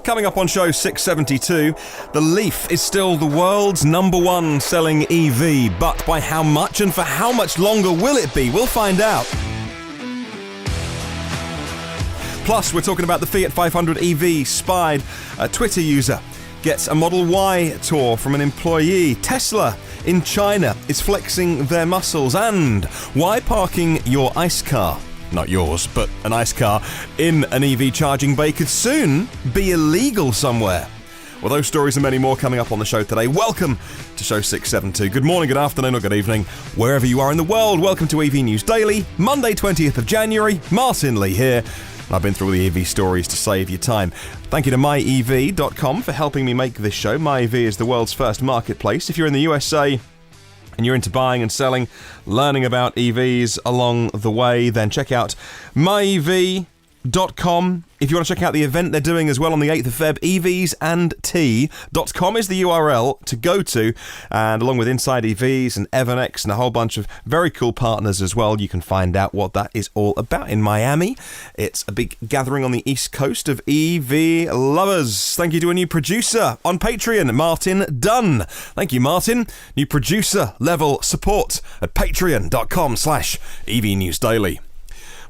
Coming up on show 672, the LEAF is still the world's #1 selling EV, but by how much and for how much longer will it be? We'll find out. Plus, we're talking about the Fiat 500 EV. SPIED, a Twitter user, gets a Model Y tour from an employee. Tesla in China is flexing their muscles. And why parking your ICE car, not yours, but an ICE car, in an EV charging bay could soon be illegal somewhere. Well, those stories and many more coming up on the show today. Welcome to show 672. Good morning, good afternoon, or good evening, wherever you are in the world. Welcome to EV News Daily, Monday 20th of January. Martyn Lee here. I've been through all the EV stories to save you time. Thank you to myev.com for helping me make this show. MyEV is the world's first marketplace. If you're in the USA and you're into buying and selling, learning about EVs along the way, then check out myev.com. If you want to check out the event they're doing as well on the 8th of Feb, evsandt.com is the URL to go to. And along with Inside EVs and Evernex and a whole bunch of very cool partners as well, you can find out what that is all about in Miami. It's a big gathering on the East Coast of EV lovers. Thank you to a new producer on Patreon, Martyn Dunn. Thank you, Martyn. New producer level support at patreon.com/EV News Daily.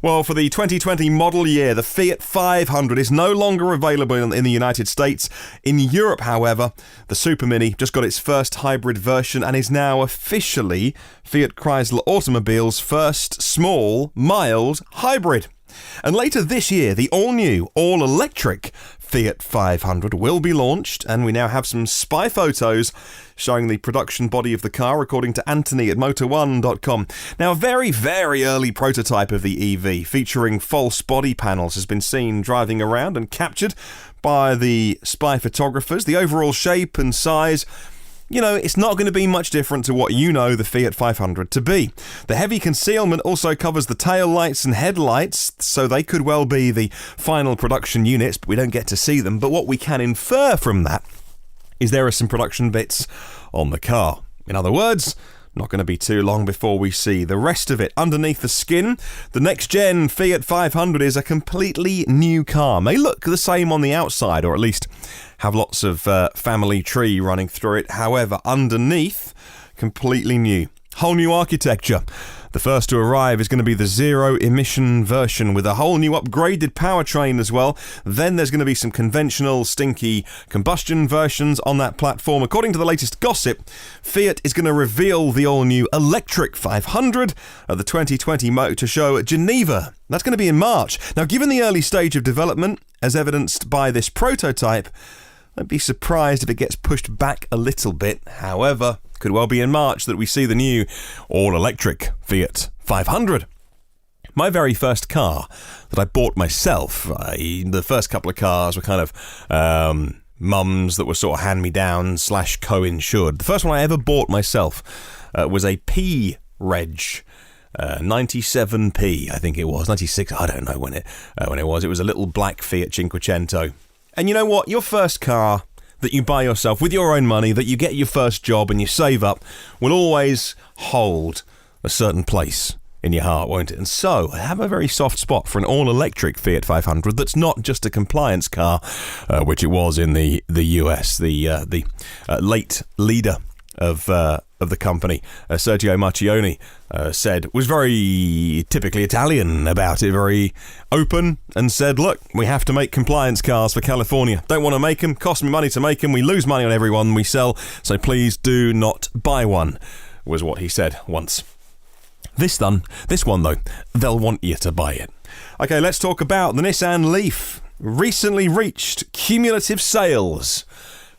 Well, for the 2020 model year, the Fiat 500 is no longer available in the United States. In Europe, however, the supermini just got its first hybrid version and is now officially Fiat Chrysler Automobiles' first small, mild hybrid. And later this year, the all-new, all-electric Fiat 500 will be launched, and we now have some spy photos showing the production body of the car, according to Athony at motor1.com. Now, a very, very early prototype of the EV, featuring false body panels, has been seen driving around and captured by the spy photographers. The overall shape and size, you know, it's not going to be much different to what you know the Fiat 500 to be. The heavy concealment also covers the taillights and headlights, so they could well be the final production units, but we don't get to see them. But what we can infer from that is there are some production bits on the car. In other words, not going to be too long before we see the rest of it. Underneath the skin, the next-gen Fiat 500 is a completely new car. May look the same on the outside, or at least have lots of family tree running through it. However, underneath, completely new. Whole new architecture. The first to arrive is going to be the zero-emission version with a whole new upgraded powertrain as well. Then there's going to be some conventional, stinky combustion versions on that platform. According to the latest gossip, Fiat is going to reveal the all-new electric 500 at the 2020 Motor Show at Geneva. That's going to be in March. Now, given the early stage of development, as evidenced by this prototype, I'd be surprised if it gets pushed back a little bit. However, could well be in March that we see the new all-electric Fiat 500. My very first car that I bought myself, the first couple of cars were kind of mums that were sort of hand-me-down / co-insured. The first one I ever bought myself was a P-Reg. 97P, I think it was, 96, I don't know when it was. It was a little black Fiat Cinquecento. And you know what? Your first car that you buy yourself with your own money, that you get your first job and you save up, will always hold a certain place in your heart, won't it? And so, I have a very soft spot for an all-electric Fiat 500 that's not just a compliance car, which it was in the US. The late leader of the company, Sergio Marchionne, was very typically Italian about it, very open, and said, look, we have to make compliance cars for California. Don't want to make them, cost me money to make them, we lose money on every one we sell, so please do not buy one, was what he said once. This one, though, they'll want you to buy it. Okay, let's talk about the Nissan LEAF. Recently reached cumulative sales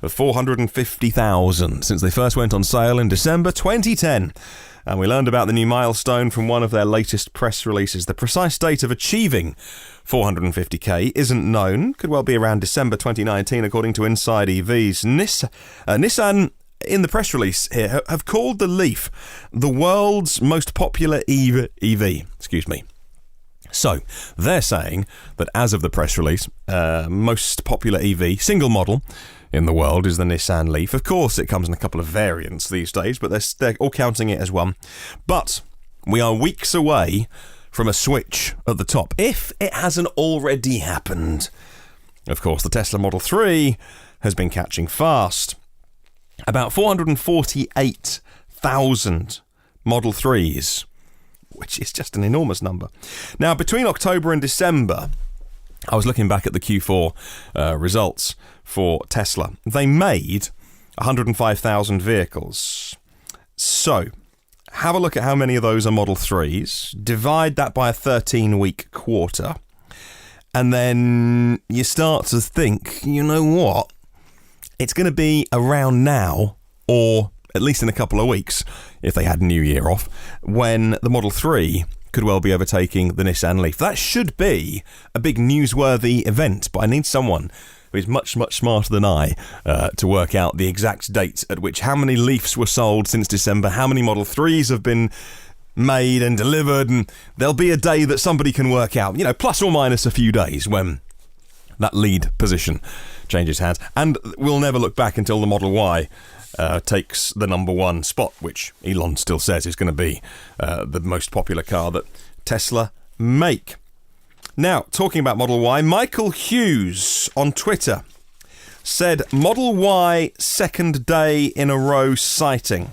of 450,000 since they first went on sale in December 2010. And we learned about the new milestone from one of their latest press releases. The precise date of achieving 450k isn't known. Could well be around December 2019, according to Inside EVs. Nissan, in the press release here, have called the LEAF the world's most popular EV. So, they're saying that as of the press release, most popular EV, single model, in the world is the Nissan LEAF. Of course, it comes in a couple of variants these days, but they're all counting it as one. But we are weeks away from a switch at the top, if it hasn't already happened. Of course, the Tesla Model 3 has been catching fast. About 448,000 Model 3s, which is just an enormous number. Now, between October and December, I was looking back at the Q4 results for Tesla. They made 105,000 vehicles. So, have a look at how many of those are Model 3s, divide that by a 13-week quarter, and then you start to think, you know what? It's going to be around now, or at least in a couple of weeks, if they had New Year off, when the Model 3 could well be overtaking the Nissan LEAF. That should be a big newsworthy event, but I need someone who is much, much smarter than I to work out the exact date at which how many LEAFs were sold since December, how many Model 3s have been made and delivered, and there'll be a day that somebody can work out, plus or minus a few days when that lead position changes hands. And we'll never look back until the Model Y takes the number one spot, which Elon still says is going to be the most popular car that Tesla make. Now, talking about Model Y, Michael Hughes on Twitter said Model Y second day in a row sighting.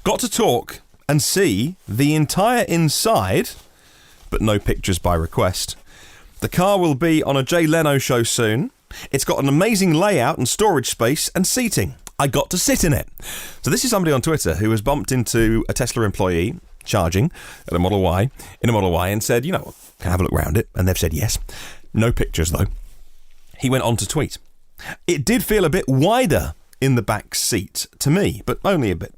Got to talk and see the entire inside, but no pictures by request. The car will be on a Jay Leno show soon. It's got an amazing layout and storage space and seating. I got to sit in it. So this is somebody on Twitter who has bumped into a Tesla employee charging at a Model Y, in a Model Y, and said, can I have a look around it? And they've said yes. No pictures, though. He went on to tweet. It did feel a bit wider in the back seat to me, but only a bit.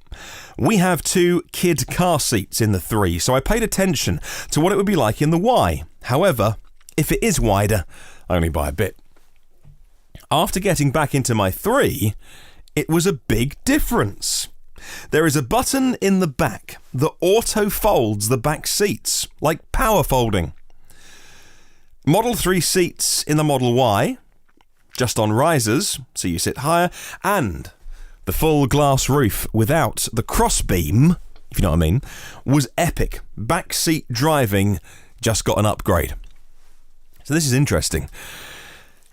We have 2 kid car seats in the 3, so I paid attention to what it would be like in the Y. However, if it is wider, only by a bit. After getting back into my 3, it was a big difference. There is a button in the back that auto-folds the back seats, like power folding. Model 3 seats in the Model Y, just on risers, so you sit higher, and the full glass roof without the crossbeam, if you know what I mean, was epic. Backseat driving just got an upgrade. So this is interesting.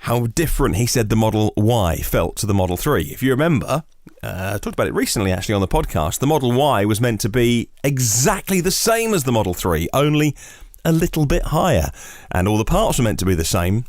How different, he said, the Model Y felt to the Model 3. If you remember, I talked about it recently actually on the podcast, the Model Y was meant to be exactly the same as the Model 3, only a little bit higher. And all the parts were meant to be the same.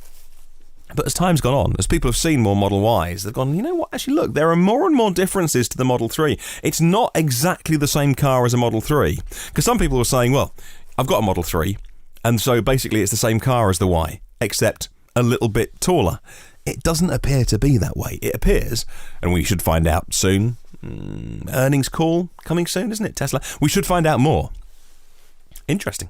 But as time's gone on, as people have seen more Model Ys, they've gone, you know what, actually look, there are more and more differences to the Model 3. It's not exactly the same car as a Model 3. Because some people were saying, well, I've got a Model 3, and so basically it's the same car as the Y, except a little bit taller. It doesn't appear to be that way. It appears, and we should find out soon, earnings call coming soon, isn't it, Tesla? We should find out more. Interesting.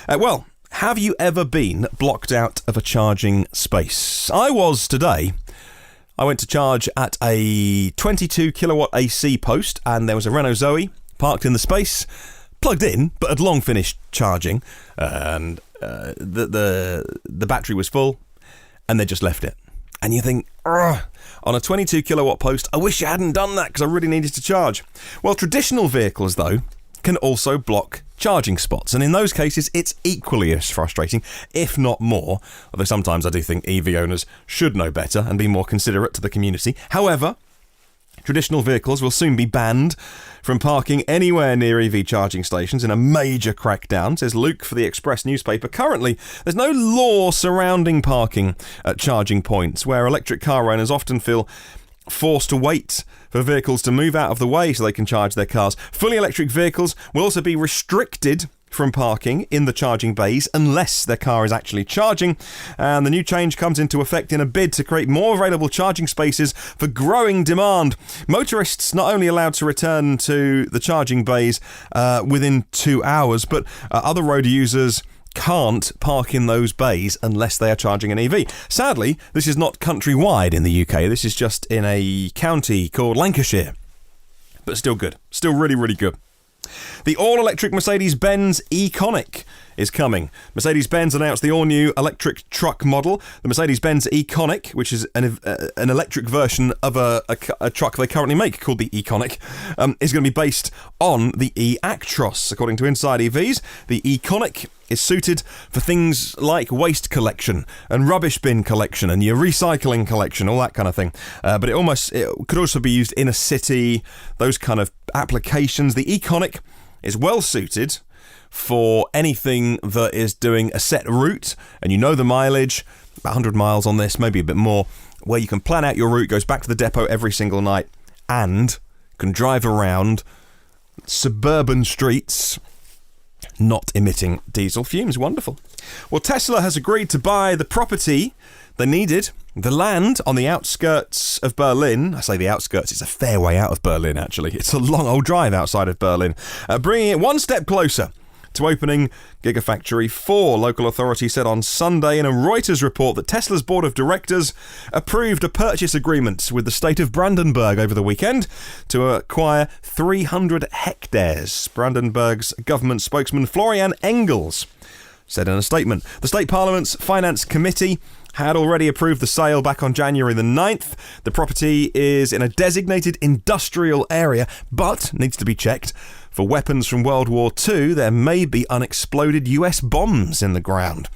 Well, have you ever been blocked out of a charging space? I was today. I went to charge at a 22 kilowatt AC post, and there was a Renault Zoe parked in the space, plugged in, but had long finished charging, and the battery was full, and they just left it. And you think, on a 22 kilowatt post, I wish you hadn't done that because I really needed to charge. Well, traditional vehicles, though, can also block charging spots, and in those cases it's equally as frustrating, if not more, although sometimes I do think EV owners should know better and be more considerate to the community. However, traditional vehicles will soon be banned from parking anywhere near EV charging stations in a major crackdown, says Luke for the Express newspaper. Currently, there's no law surrounding parking at charging points, where electric car owners often feel forced to wait for vehicles to move out of the way so they can charge their cars. Fully electric vehicles will also be restricted from parking in the charging bays unless their car is actually charging, and the new change comes into effect in a bid to create more available charging spaces for growing demand. Motorists not only allowed to return to the charging bays within 2 hours, but other road users can't park in those bays unless they are charging an EV. Sadly, this is not countrywide in the UK. This is just in a county called Lancashire. But still good. Still really, really good. The all-electric Mercedes-Benz E-Conic is coming. Mercedes-Benz announced the all-new electric truck model. The Mercedes-Benz E-Conic, which is an electric version of a truck they currently make called the E-Conic, is going to be based on the E-Actros. According to Inside EVs, the E-Conic is suited for things like waste collection and rubbish bin collection and your recycling collection, all that kind of thing. But it could also be used in a city, those kind of applications. The E-Conic is well suited for anything that is doing a set route, and you know the mileage, about 100 miles on this, maybe a bit more, where you can plan out your route, goes back to the depot every single night, and can drive around suburban streets not emitting diesel fumes. Wonderful. Well, Tesla has agreed to buy the property they needed, the land on the outskirts of Berlin. I say the outskirts, it's a fair way out of Berlin, actually. It's a long old drive outside of Berlin, bringing it one step closer to opening Gigafactory 4. Local authorities said on Sunday in a Reuters report that Tesla's board of directors approved a purchase agreement with the state of Brandenburg over the weekend to acquire 300 hectares. Brandenburg's government spokesman Florian Engels said in a statement, the state parliament's finance committee had already approved the sale back on January the 9th. The property is in a designated industrial area, but needs to be checked for weapons from World War II. There may be unexploded US bombs in the ground.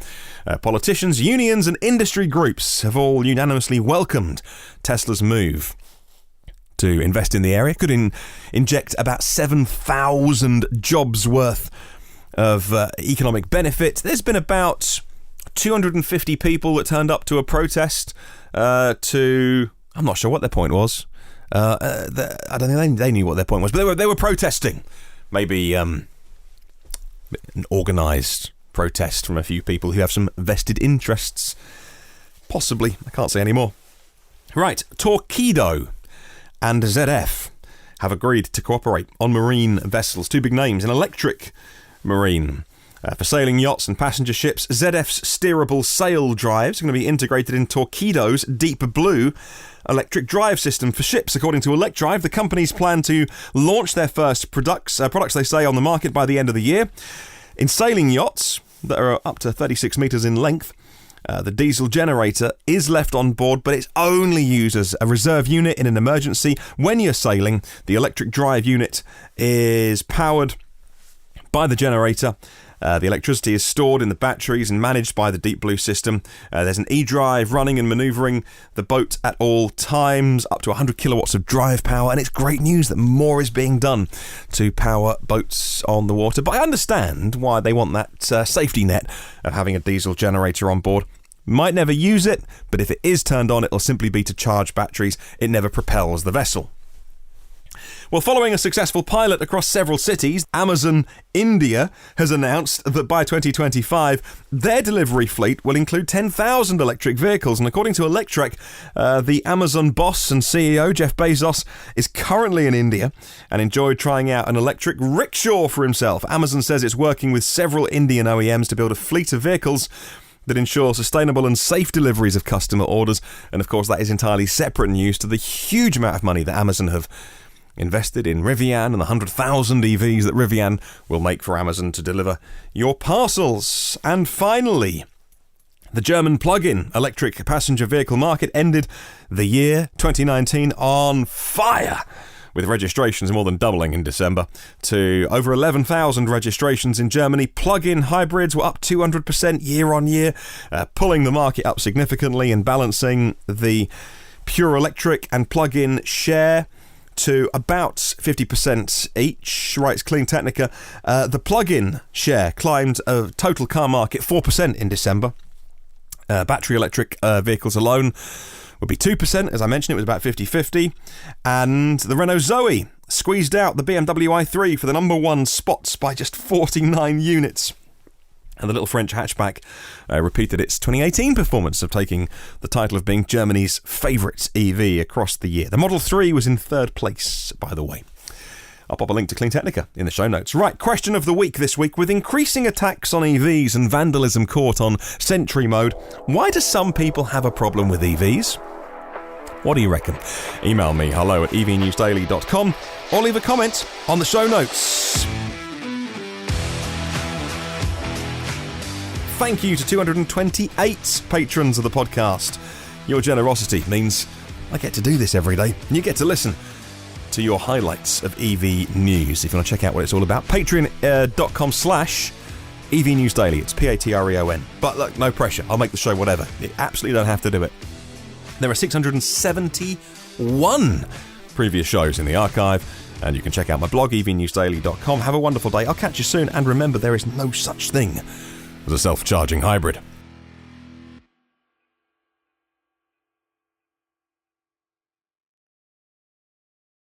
Politicians, unions and industry groups have all unanimously welcomed Tesla's move to invest in the area. Could inject about 7,000 jobs worth of economic benefit. There's been about 250 people that turned up to a protest I'm not sure what their point was. I don't think they knew what their point was, but they were protesting. Maybe an organised protest from a few people who have some vested interests. Possibly. I can't say any more. Right. Torqeedo and ZF have agreed to cooperate on marine vessels. Two big names. An electric marine. For sailing yachts and passenger ships, ZF's steerable sail drives are going to be integrated in Torqeedo's Deep Blue electric drive system for ships. According to Electrive, the companies plan to launch their first products they say, on the market by the end of the year. In sailing yachts that are up to 36 metres in length, the diesel generator is left on board, but it's only used as a reserve unit in an emergency. When you're sailing, the electric drive unit is powered by the generator. The electricity is stored in the batteries and managed by the Deep Blue system. There's an e-drive running and manoeuvring the boat at all times, up to 100 kilowatts of drive power, and it's great news that more is being done to power boats on the water. But I understand why they want that safety net of having a diesel generator on board. Might never use it, but if it is turned on, it'll simply be to charge batteries. It never propels the vessel. Well, following a successful pilot across several cities, Amazon India has announced that by 2025, their delivery fleet will include 10,000 electric vehicles. And according to Electrek, the Amazon boss and CEO, Jeff Bezos, is currently in India and enjoyed trying out an electric rickshaw for himself. Amazon says it's working with several Indian OEMs to build a fleet of vehicles that ensure sustainable and safe deliveries of customer orders. And of course, that is entirely separate news to the huge amount of money that Amazon have invested in Rivian and the 100,000 EVs that Rivian will make for Amazon to deliver your parcels. And finally, the German plug-in electric passenger vehicle market ended the year 2019 on fire, with registrations more than doubling in December to over 11,000 registrations in Germany. Plug-in hybrids were up 200% year on year, pulling the market up significantly and balancing the pure electric and plug-in share to about 50% each, writes Clean Technica. The plug-in share climbed a total car market 4% in December. Battery electric vehicles alone would be 2%. As I mentioned, it was about 50-50. And the Renault Zoe squeezed out the BMW i3 for the number one spots by just 49 units. And the little French hatchback repeated its 2018 performance of taking the title of being Germany's favourite EV across the year. The Model 3 was in third place, by the way. I'll pop a link to Clean Technica in the show notes. Right, question of the week this week. With increasing attacks on EVs and vandalism caught on Sentry mode, why do some people have a problem with EVs? What do you reckon? Email me hello@evnewsdaily.com or leave a comment on the show notes. Thank you to 228 patrons of the podcast. Your generosity means I get to do this every day, and you get to listen to your highlights of EV news. If you want to check out what it's all about, patreon.com/EV News Daily. It's Patreon. But look, no pressure. I'll make the show whatever. You absolutely don't have to do it. There are 671 previous shows in the archive, and you can check out my blog, evnewsdaily.com. Have a wonderful day. I'll catch you soon, and remember, there is no such thing as a self-charging hybrid.